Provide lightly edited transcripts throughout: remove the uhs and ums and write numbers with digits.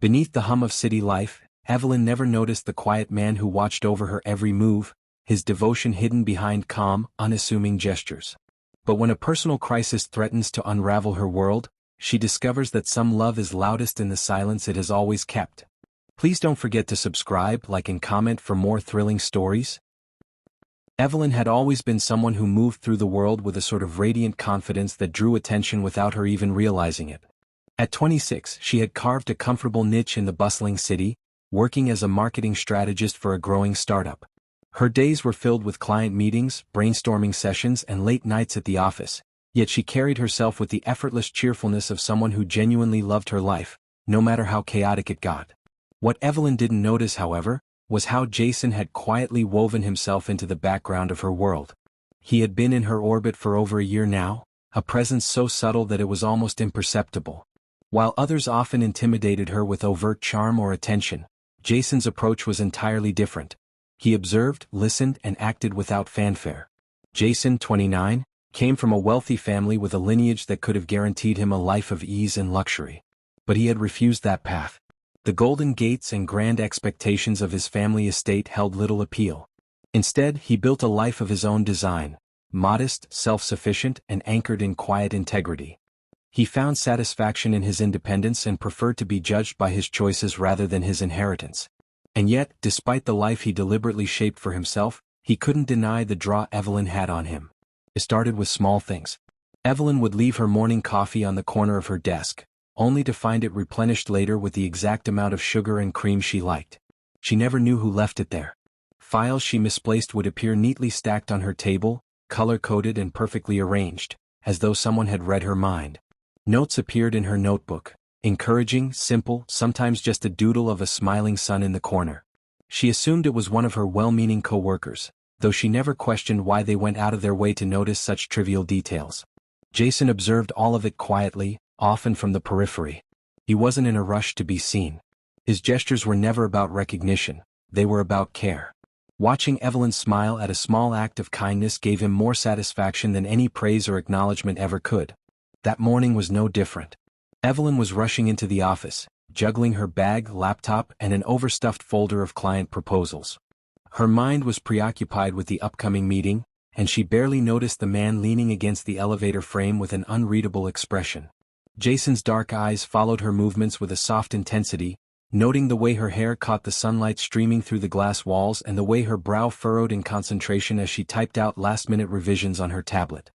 Beneath the hum of city life, Evelyn never noticed the quiet man who watched over her every move, his devotion hidden behind calm, unassuming gestures. But when a personal crisis threatens to unravel her world, she discovers that some love is loudest in the silence it has always kept. Please don't forget to subscribe, like and comment for more thrilling stories. Evelyn had always been someone who moved through the world with a sort of radiant confidence that drew attention without her even realizing it. At 26, she had carved a comfortable niche in the bustling city, working as a marketing strategist for a growing startup. Her days were filled with client meetings, brainstorming sessions, and late nights at the office, yet she carried herself with the effortless cheerfulness of someone who genuinely loved her life, no matter how chaotic it got. What Evelyn didn't notice, however, was how Jason had quietly woven himself into the background of her world. He had been in her orbit for over a year now, a presence so subtle that it was almost imperceptible. While others often intimidated her with overt charm or attention, Jason's approach was entirely different. He observed, listened, and acted without fanfare. Jason, 29, came from a wealthy family with a lineage that could have guaranteed him a life of ease and luxury. But he had refused that path. The golden gates and grand expectations of his family estate held little appeal. Instead, he built a life of his own design, modest, self-sufficient, and anchored in quiet integrity. He found satisfaction in his independence and preferred to be judged by his choices rather than his inheritance. And yet, despite the life he deliberately shaped for himself, he couldn't deny the draw Evelyn had on him. It started with small things. Evelyn would leave her morning coffee on the corner of her desk, only to find it replenished later with the exact amount of sugar and cream she liked. She never knew who left it there. Files she misplaced would appear neatly stacked on her table, color-coded and perfectly arranged, as though someone had read her mind. Notes appeared in her notebook, encouraging, simple, sometimes just a doodle of a smiling sun in the corner. She assumed it was one of her well-meaning co-workers, though she never questioned why they went out of their way to notice such trivial details. Jason observed all of it quietly, often from the periphery. He wasn't in a rush to be seen. His gestures were never about recognition, they were about care. Watching Evelyn smile at a small act of kindness gave him more satisfaction than any praise or acknowledgement ever could. That morning was no different. Evelyn was rushing into the office, juggling her bag, laptop, and an overstuffed folder of client proposals. Her mind was preoccupied with the upcoming meeting, and she barely noticed the man leaning against the elevator frame with an unreadable expression. Jason's dark eyes followed her movements with a soft intensity, noting the way her hair caught the sunlight streaming through the glass walls and the way her brow furrowed in concentration as she typed out last-minute revisions on her tablet.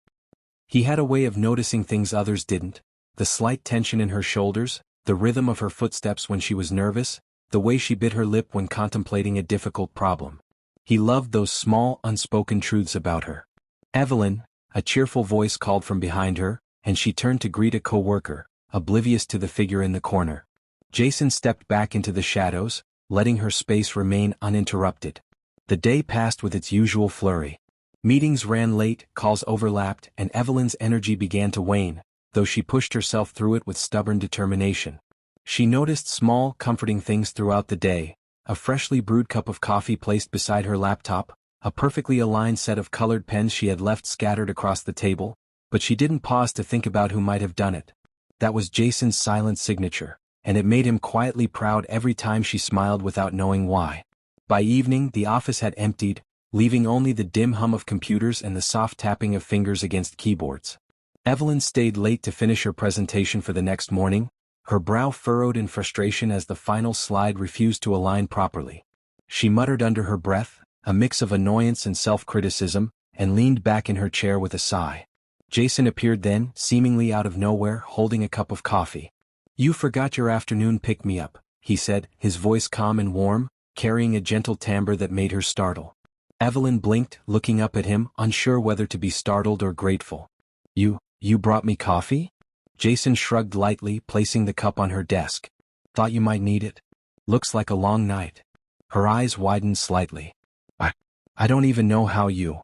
He had a way of noticing things others didn't, the slight tension in her shoulders, the rhythm of her footsteps when she was nervous, the way she bit her lip when contemplating a difficult problem. He loved those small, unspoken truths about her. "Evelyn," a cheerful voice called from behind her, and she turned to greet a co-worker, oblivious to the figure in the corner. Jason stepped back into the shadows, letting her space remain uninterrupted. The day passed with its usual flurry. Meetings ran late, calls overlapped, and Evelyn's energy began to wane, though she pushed herself through it with stubborn determination. She noticed small, comforting things throughout the day: a freshly brewed cup of coffee placed beside her laptop, a perfectly aligned set of colored pens she had left scattered across the table, but she didn't pause to think about who might have done it. That was Jason's silent signature, and it made him quietly proud every time she smiled without knowing why. By evening, the office had emptied, leaving only the dim hum of computers and the soft tapping of fingers against keyboards. Evelyn stayed late to finish her presentation for the next morning, her brow furrowed in frustration as the final slide refused to align properly. She muttered under her breath, a mix of annoyance and self-criticism, and leaned back in her chair with a sigh. Jason appeared then, seemingly out of nowhere, holding a cup of coffee. "You forgot your afternoon pick-me-up," he said, his voice calm and warm, carrying a gentle timbre that made her startle. Evelyn blinked, looking up at him, unsure whether to be startled or grateful. You brought me coffee?" Jason shrugged lightly, placing the cup on her desk. "Thought you might need it. Looks like a long night." Her eyes widened slightly. I don't even know how you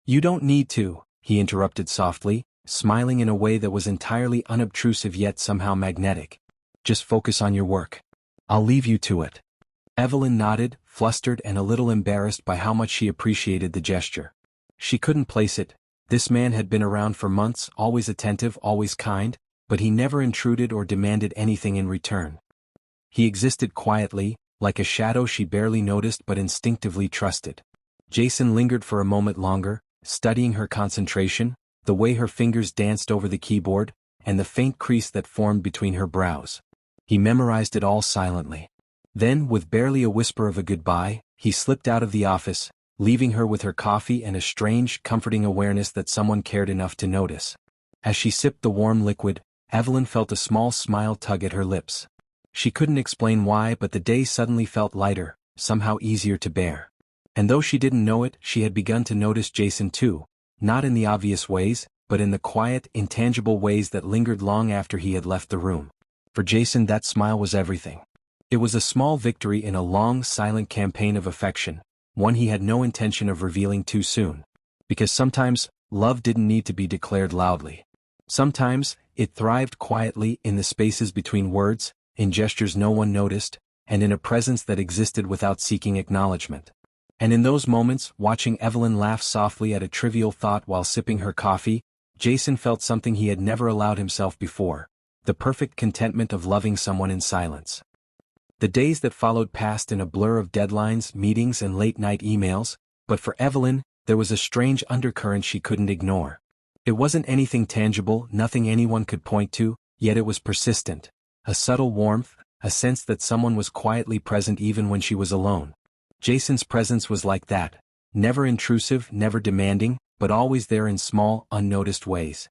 don't need to," he interrupted softly, smiling in a way that was entirely unobtrusive yet somehow magnetic. "Just focus on your work. I'll leave you to it." Evelyn nodded, flustered and a little embarrassed by how much she appreciated the gesture. She couldn't place it. This man had been around for months, always attentive, always kind, but he never intruded or demanded anything in return. He existed quietly, like a shadow she barely noticed but instinctively trusted. Jason lingered for a moment longer, studying her concentration, the way her fingers danced over the keyboard, and the faint crease that formed between her brows. He memorized it all silently. Then, with barely a whisper of a goodbye, he slipped out of the office, leaving her with her coffee and a strange, comforting awareness that someone cared enough to notice. As she sipped the warm liquid, Evelyn felt a small smile tug at her lips. She couldn't explain why, but the day suddenly felt lighter, somehow easier to bear. And though she didn't know it, she had begun to notice Jason too, not in the obvious ways, but in the quiet, intangible ways that lingered long after he had left the room. For Jason, that smile was everything. It was a small victory in a long, silent campaign of affection, one he had no intention of revealing too soon. Because sometimes, love didn't need to be declared loudly. Sometimes, it thrived quietly in the spaces between words, in gestures no one noticed, and in a presence that existed without seeking acknowledgement. And in those moments, watching Evelyn laugh softly at a trivial thought while sipping her coffee, Jason felt something he had never allowed himself before: the perfect contentment of loving someone in silence. The days that followed passed in a blur of deadlines, meetings, and late-night emails, but for Evelyn, there was a strange undercurrent she couldn't ignore. It wasn't anything tangible, nothing anyone could point to, yet it was persistent. A subtle warmth, a sense that someone was quietly present even when she was alone. Jason's presence was like that, never intrusive, never demanding, but always there in small, unnoticed ways.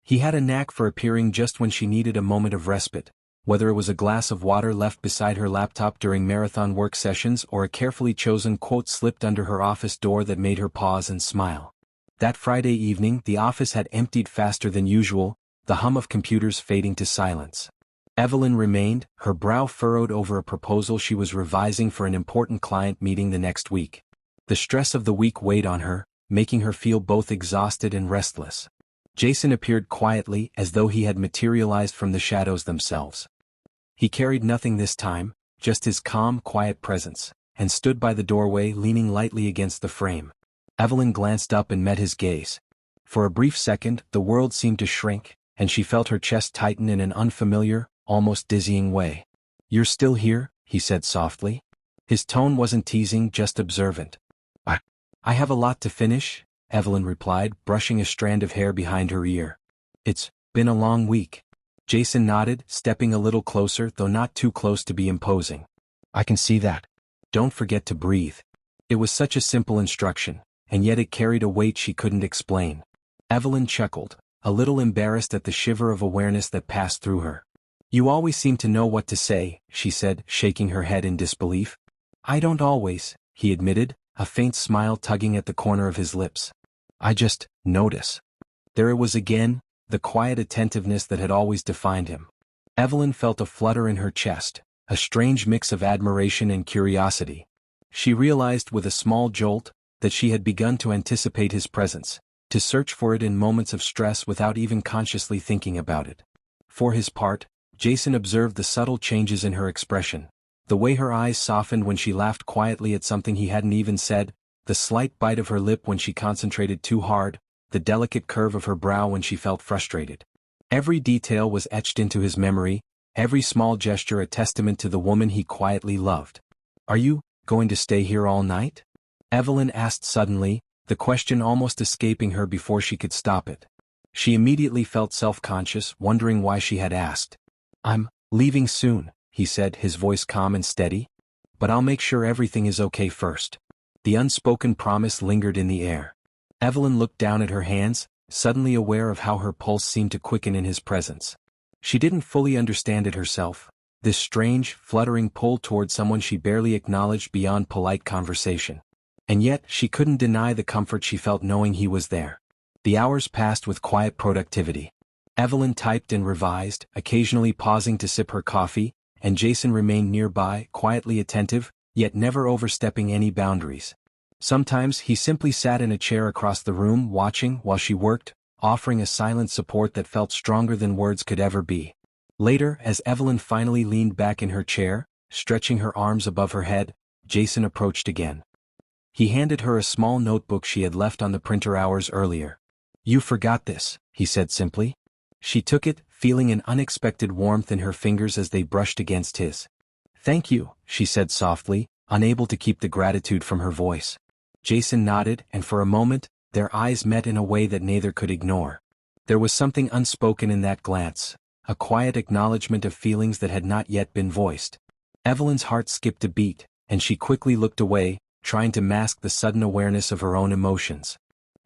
He had a knack for appearing just when she needed a moment of respite, whether it was a glass of water left beside her laptop during marathon work sessions or a carefully chosen quote slipped under her office door that made her pause and smile. That Friday evening, the office had emptied faster than usual, the hum of computers fading to silence. Evelyn remained, her brow furrowed over a proposal she was revising for an important client meeting the next week. The stress of the week weighed on her, making her feel both exhausted and restless. Jason appeared quietly, as though he had materialized from the shadows themselves. He carried nothing this time, just his calm, quiet presence, and stood by the doorway leaning lightly against the frame. Evelyn glanced up and met his gaze. For a brief second, the world seemed to shrink, and she felt her chest tighten in an unfamiliar, almost dizzying way. "You're still here?" he said softly. His tone wasn't teasing, just observant. I have a lot to finish," Evelyn replied, brushing a strand of hair behind her ear. "It's been a long week." Jason nodded, stepping a little closer, though not too close to be imposing. "I can see that. Don't forget to breathe." It was such a simple instruction, and yet it carried a weight she couldn't explain. Evelyn chuckled, a little embarrassed at the shiver of awareness that passed through her. "You always seem to know what to say," she said, shaking her head in disbelief. "I don't always," he admitted, a faint smile tugging at the corner of his lips. "I just notice." There it was again, the quiet attentiveness that had always defined him. Evelyn felt a flutter in her chest, a strange mix of admiration and curiosity. She realized with a small jolt that she had begun to anticipate his presence, to search for it in moments of stress without even consciously thinking about it. For his part, Jason observed the subtle changes in her expression, the way her eyes softened when she laughed quietly at something he hadn't even said, the slight bite of her lip when she concentrated too hard, the delicate curve of her brow when she felt frustrated. Every detail was etched into his memory, every small gesture a testament to the woman he quietly loved. "Are you going to stay here all night?" Evelyn asked suddenly, the question almost escaping her before she could stop it. She immediately felt self-conscious, wondering why she had asked. "I'm leaving soon," he said, his voice calm and steady. "But I'll make sure everything is okay first." The unspoken promise lingered in the air. Evelyn looked down at her hands, suddenly aware of how her pulse seemed to quicken in his presence. She didn't fully understand it herself, this strange, fluttering pull toward someone she barely acknowledged beyond polite conversation. And yet, she couldn't deny the comfort she felt knowing he was there. The hours passed with quiet productivity. Evelyn typed and revised, occasionally pausing to sip her coffee, and Jason remained nearby, quietly attentive, yet never overstepping any boundaries. Sometimes he simply sat in a chair across the room watching while she worked, offering a silent support that felt stronger than words could ever be. Later, as Evelyn finally leaned back in her chair, stretching her arms above her head, Jason approached again. He handed her a small notebook she had left on the printer hours earlier. "You forgot this," he said simply. She took it, feeling an unexpected warmth in her fingers as they brushed against his. Thank you, she said softly, unable to keep the gratitude from her voice. Jason nodded, and for a moment, their eyes met in a way that neither could ignore. There was something unspoken in that glance, a quiet acknowledgement of feelings that had not yet been voiced. Evelyn's heart skipped a beat, and she quickly looked away, trying to mask the sudden awareness of her own emotions.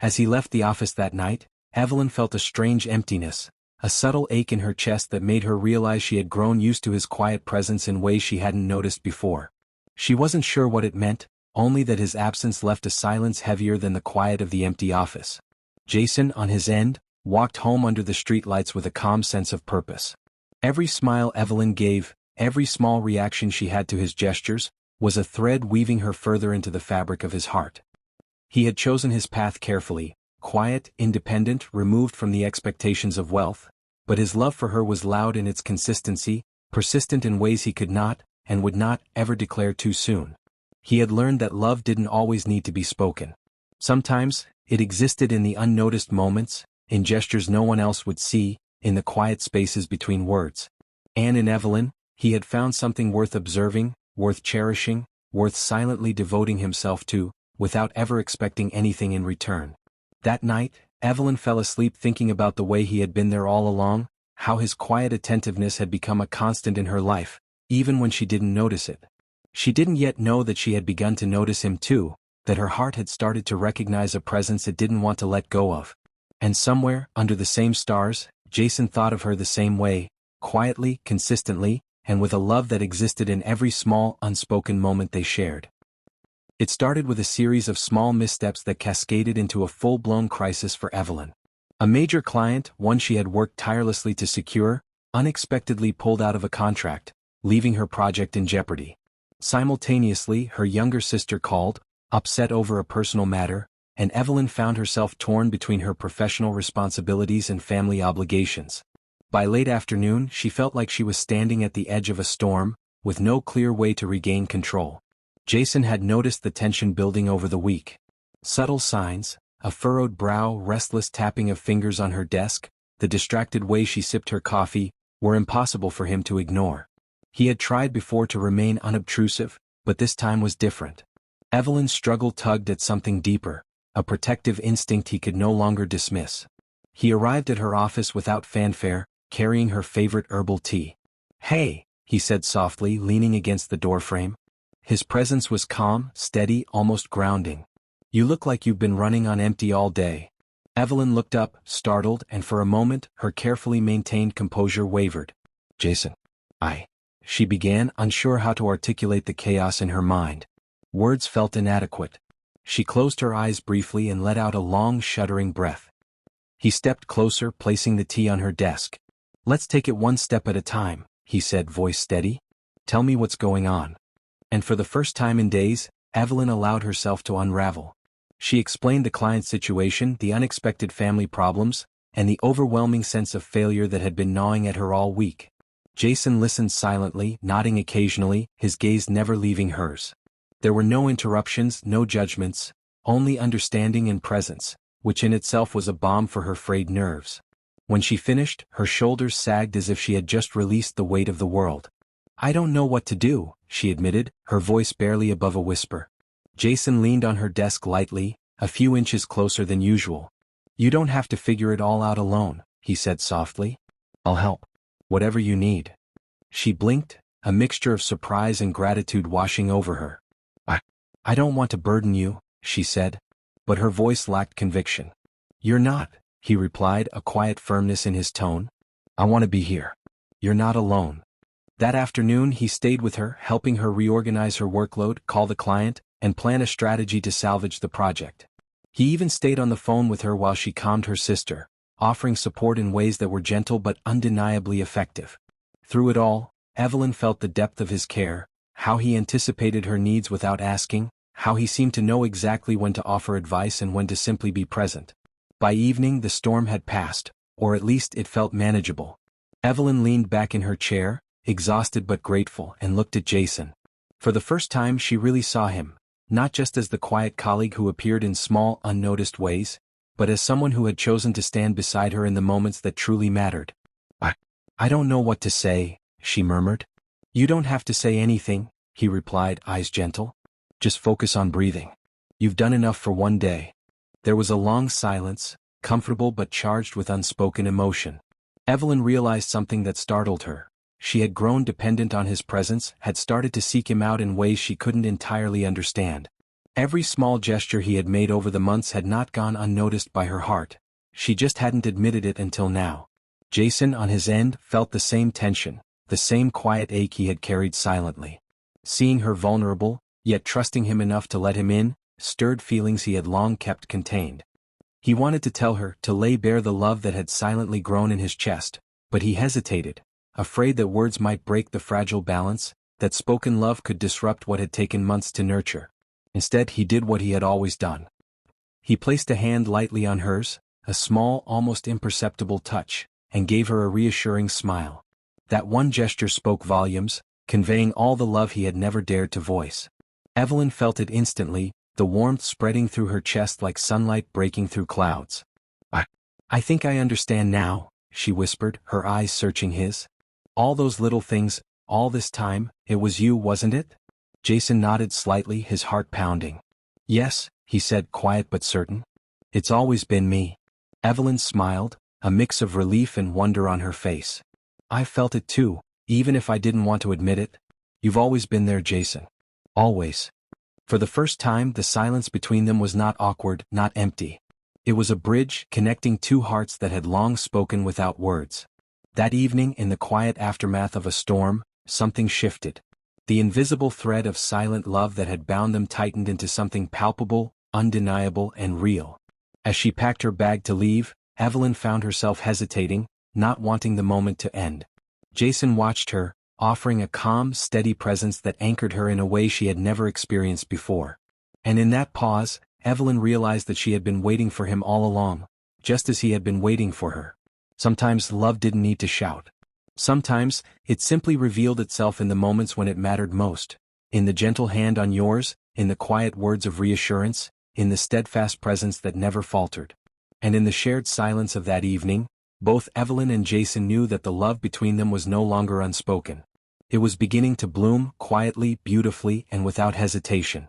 As he left the office that night, Evelyn felt a strange emptiness, a subtle ache in her chest that made her realize she had grown used to his quiet presence in ways she hadn't noticed before. She wasn't sure what it meant, only that his absence left a silence heavier than the quiet of the empty office. Jason, on his end, walked home under the streetlights with a calm sense of purpose. Every smile Evelyn gave, every small reaction she had to his gestures, was a thread weaving her further into the fabric of his heart. He had chosen his path carefully, quiet, independent, removed from the expectations of wealth, but his love for her was loud in its consistency, persistent in ways he could not, and would not, ever declare too soon. He had learned that love didn't always need to be spoken. Sometimes, it existed in the unnoticed moments, in gestures no one else would see, in the quiet spaces between words. And in Evelyn, he had found something worth observing, worth cherishing, worth silently devoting himself to, without ever expecting anything in return. That night, Evelyn fell asleep thinking about the way he had been there all along, how his quiet attentiveness had become a constant in her life, even when she didn't notice it. She didn't yet know that she had begun to notice him too, that her heart had started to recognize a presence it didn't want to let go of. And somewhere, under the same stars, Jason thought of her the same way, quietly, consistently, and with a love that existed in every small, unspoken moment they shared. It started with a series of small missteps that cascaded into a full-blown crisis for Evelyn. A major client, one she had worked tirelessly to secure, unexpectedly pulled out of a contract, leaving her project in jeopardy. Simultaneously, her younger sister called, upset over a personal matter, and Evelyn found herself torn between her professional responsibilities and family obligations. By late afternoon, she felt like she was standing at the edge of a storm, with no clear way to regain control. Jason had noticed the tension building over the week. Subtle signs, a furrowed brow, restless tapping of fingers on her desk, the distracted way she sipped her coffee, were impossible for him to ignore. He had tried before to remain unobtrusive, but this time was different. Evelyn's struggle tugged at something deeper, a protective instinct he could no longer dismiss. He arrived at her office without fanfare, carrying her favorite herbal tea. "Hey," he said softly, leaning against the doorframe. His presence was calm, steady, almost grounding. "You look like you've been running on empty all day." Evelyn looked up, startled, and for a moment, her carefully maintained composure wavered. "Jason, she began, unsure how to articulate the chaos in her mind. Words felt inadequate. She closed her eyes briefly and let out a long, shuddering breath. He stepped closer, placing the tea on her desk. "Let's take it one step at a time," he said, voice steady. "Tell me what's going on." And for the first time in days, Evelyn allowed herself to unravel. She explained the client's situation, the unexpected family problems, and the overwhelming sense of failure that had been gnawing at her all week. Jason listened silently, nodding occasionally, his gaze never leaving hers. There were no interruptions, no judgments, only understanding and presence, which in itself was a balm for her frayed nerves. When she finished, her shoulders sagged as if she had just released the weight of the world. "I don't know what to do," she admitted, her voice barely above a whisper. Jason leaned on her desk lightly, a few inches closer than usual. "You don't have to figure it all out alone," he said softly. "I'll help. Whatever you need." She blinked, a mixture of surprise and gratitude washing over her. I don't want to burden you," she said. But her voice lacked conviction. "You're not," he replied, a quiet firmness in his tone. "I want to be here. You're not alone." That afternoon he stayed with her, helping her reorganize her workload, call the client, and plan a strategy to salvage the project. He even stayed on the phone with her while she calmed her sister, offering support in ways that were gentle but undeniably effective. Through it all, Evelyn felt the depth of his care, how he anticipated her needs without asking, how he seemed to know exactly when to offer advice and when to simply be present. By evening the storm had passed, or at least it felt manageable. Evelyn leaned back in her chair, exhausted but grateful, and looked at Jason. For the first time she really saw him, not just as the quiet colleague who appeared in small, unnoticed ways, but as someone who had chosen to stand beside her in the moments that truly mattered. I don't know what to say," she murmured. You don't have to say anything, he replied, eyes gentle. Just focus on breathing. You've done enough for one day. There was a long silence, comfortable but charged with unspoken emotion. Evelyn realized something that startled her. She had grown dependent on his presence, had started to seek him out in ways she couldn't entirely understand. Every small gesture he had made over the months had not gone unnoticed by her heart. She just hadn't admitted it until now. Jason, on his end, felt the same tension, the same quiet ache he had carried silently. Seeing her vulnerable, yet trusting him enough to let him in, stirred feelings he had long kept contained. He wanted to tell her, to lay bare the love that had silently grown in his chest, but he hesitated, afraid that words might break the fragile balance, that spoken love could disrupt what had taken months to nurture. Instead, he did what he had always done. He placed a hand lightly on hers, a small, almost imperceptible touch, and gave her a reassuring smile. That one gesture spoke volumes, conveying all the love he had never dared to voice. Evelyn felt it instantly, the warmth spreading through her chest like sunlight breaking through clouds. I think I understand now, she whispered, her eyes searching his. All those little things, all this time, it was you, wasn't it? Jason nodded slightly, his heart pounding. Yes, he said, quiet but certain. It's always been me. Evelyn smiled, a mix of relief and wonder on her face. I felt it too, even if I didn't want to admit it. You've always been there, Jason. Always. For the first time, the silence between them was not awkward, not empty. It was a bridge connecting two hearts that had long spoken without words. That evening, in the quiet aftermath of a storm, something shifted. The invisible thread of silent love that had bound them tightened into something palpable, undeniable, and real. As she packed her bag to leave, Evelyn found herself hesitating, not wanting the moment to end. Jason watched her, offering a calm, steady presence that anchored her in a way she had never experienced before. And in that pause, Evelyn realized that she had been waiting for him all along, just as he had been waiting for her. Sometimes love didn't need to shout. Sometimes, it simply revealed itself in the moments when it mattered most. In the gentle hand on yours, in the quiet words of reassurance, in the steadfast presence that never faltered. And in the shared silence of that evening, both Evelyn and Jason knew that the love between them was no longer unspoken. It was beginning to bloom, quietly, beautifully, and without hesitation.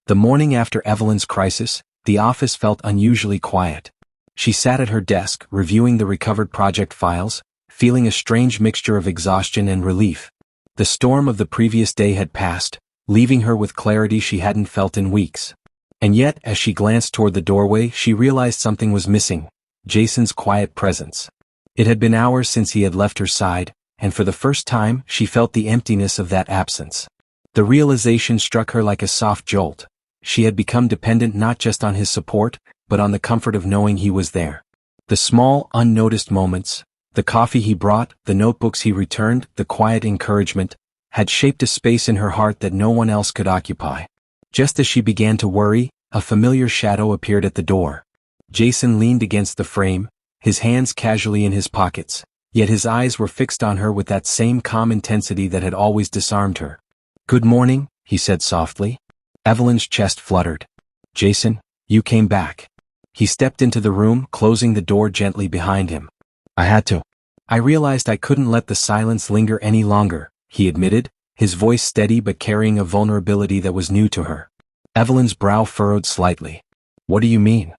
The morning after Evelyn's crisis, the office felt unusually quiet. She sat at her desk, reviewing the recovered project files, feeling a strange mixture of exhaustion and relief. The storm of the previous day had passed, leaving her with clarity she hadn't felt in weeks. And yet, as she glanced toward the doorway, she realized something was missing: Jason's quiet presence. It had been hours since he had left her side, and for the first time, she felt the emptiness of that absence. The realization struck her like a soft jolt. She had become dependent not just on his support, but on the comfort of knowing he was there. The small, unnoticed moments, the coffee he brought, the notebooks he returned, the quiet encouragement, had shaped a space in her heart that no one else could occupy. Just as she began to worry, a familiar shadow appeared at the door. Jason leaned against the frame, his hands casually in his pockets, yet his eyes were fixed on her with that same calm intensity that had always disarmed her. "Good morning," he said softly. Evelyn's chest fluttered. "Jason, you came back." He stepped into the room, closing the door gently behind him. "I had to. I realized I couldn't let the silence linger any longer," he admitted, his voice steady but carrying a vulnerability that was new to her. Evelyn's brow furrowed slightly. "What do you mean?"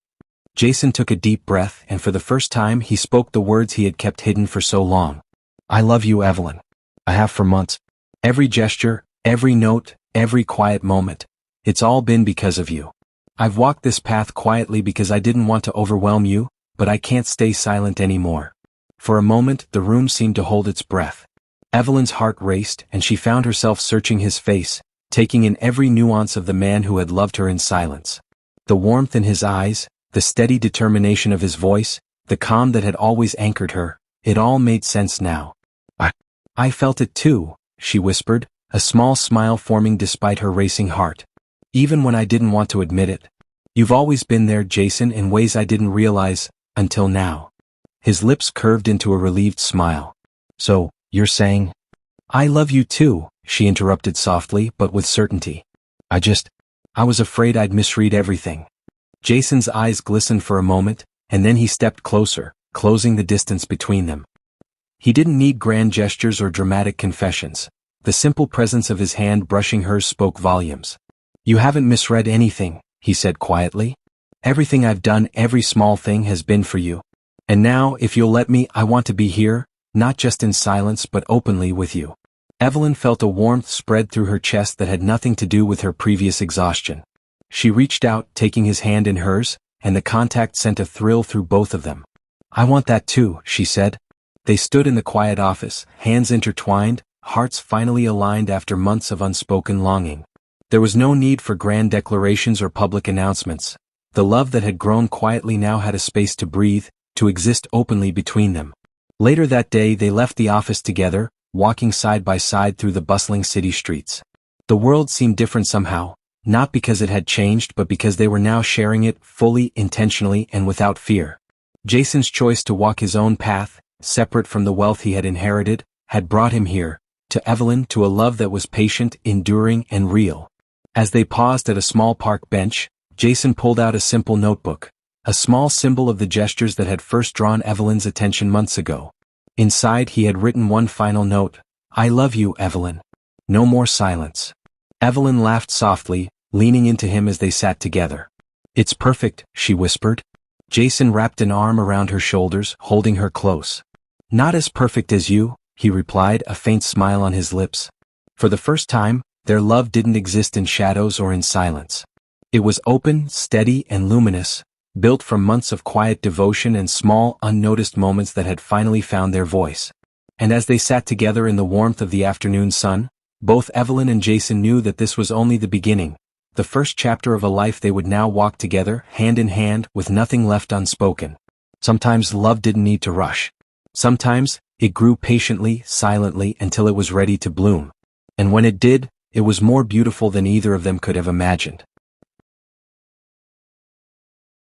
Jason took a deep breath, and for the first time he spoke the words he had kept hidden for so long. "I love you, Evelyn. I have for months. Every gesture, every note, every quiet moment. It's all been because of you. I've walked this path quietly because I didn't want to overwhelm you, but I can't stay silent anymore." For a moment, the room seemed to hold its breath. Evelyn's heart raced, and she found herself searching his face, taking in every nuance of the man who had loved her in silence. The warmth in his eyes, the steady determination of his voice, the calm that had always anchored her, it all made sense now. I felt it too," she whispered, a small smile forming despite her racing heart. "Even when I didn't want to admit it. You've always been there, Jason, in ways I didn't realize, until now." His lips curved into a relieved smile. "So, you're saying—" "I love you too," she interrupted softly but with certainty. I was afraid I'd misread everything." Jason's eyes glistened for a moment, and then he stepped closer, closing the distance between them. He didn't need grand gestures or dramatic confessions. The simple presence of his hand brushing hers spoke volumes. "You haven't misread anything," he said quietly. "Everything I've done, every small thing has been for you. And now, if you'll let me, I want to be here, not just in silence but openly with you." Evelyn felt a warmth spread through her chest that had nothing to do with her previous exhaustion. She reached out, taking his hand in hers, and the contact sent a thrill through both of them. "I want that too," she said. They stood in the quiet office, hands intertwined, hearts finally aligned after months of unspoken longing. There was no need for grand declarations or public announcements. The love that had grown quietly now had a space to breathe, to exist openly between them. Later that day they left the office together, walking side by side through the bustling city streets. The world seemed different somehow, not because it had changed but because they were now sharing it, fully, intentionally, and without fear. Jason's choice to walk his own path, separate from the wealth he had inherited, had brought him here, to Evelyn, to a love that was patient, enduring, and real. As they paused at a small park bench, Jason pulled out a simple notebook, a small symbol of the gestures that had first drawn Evelyn's attention months ago. Inside he had written one final note: "I love you, Evelyn." No more silence. Evelyn laughed softly, leaning into him as they sat together. "It's perfect," she whispered. Jason wrapped an arm around her shoulders, holding her close. "Not as perfect as you," he replied, a faint smile on his lips. For the first time, their love didn't exist in shadows or in silence. It was open, steady, and luminous, built from months of quiet devotion and small, unnoticed moments that had finally found their voice. And as they sat together in the warmth of the afternoon sun, both Evelyn and Jason knew that this was only the beginning, the first chapter of a life they would now walk together, hand in hand, with nothing left unspoken. Sometimes love didn't need to rush. Sometimes, it grew patiently, silently, until it was ready to bloom. And when it did, it was more beautiful than either of them could have imagined.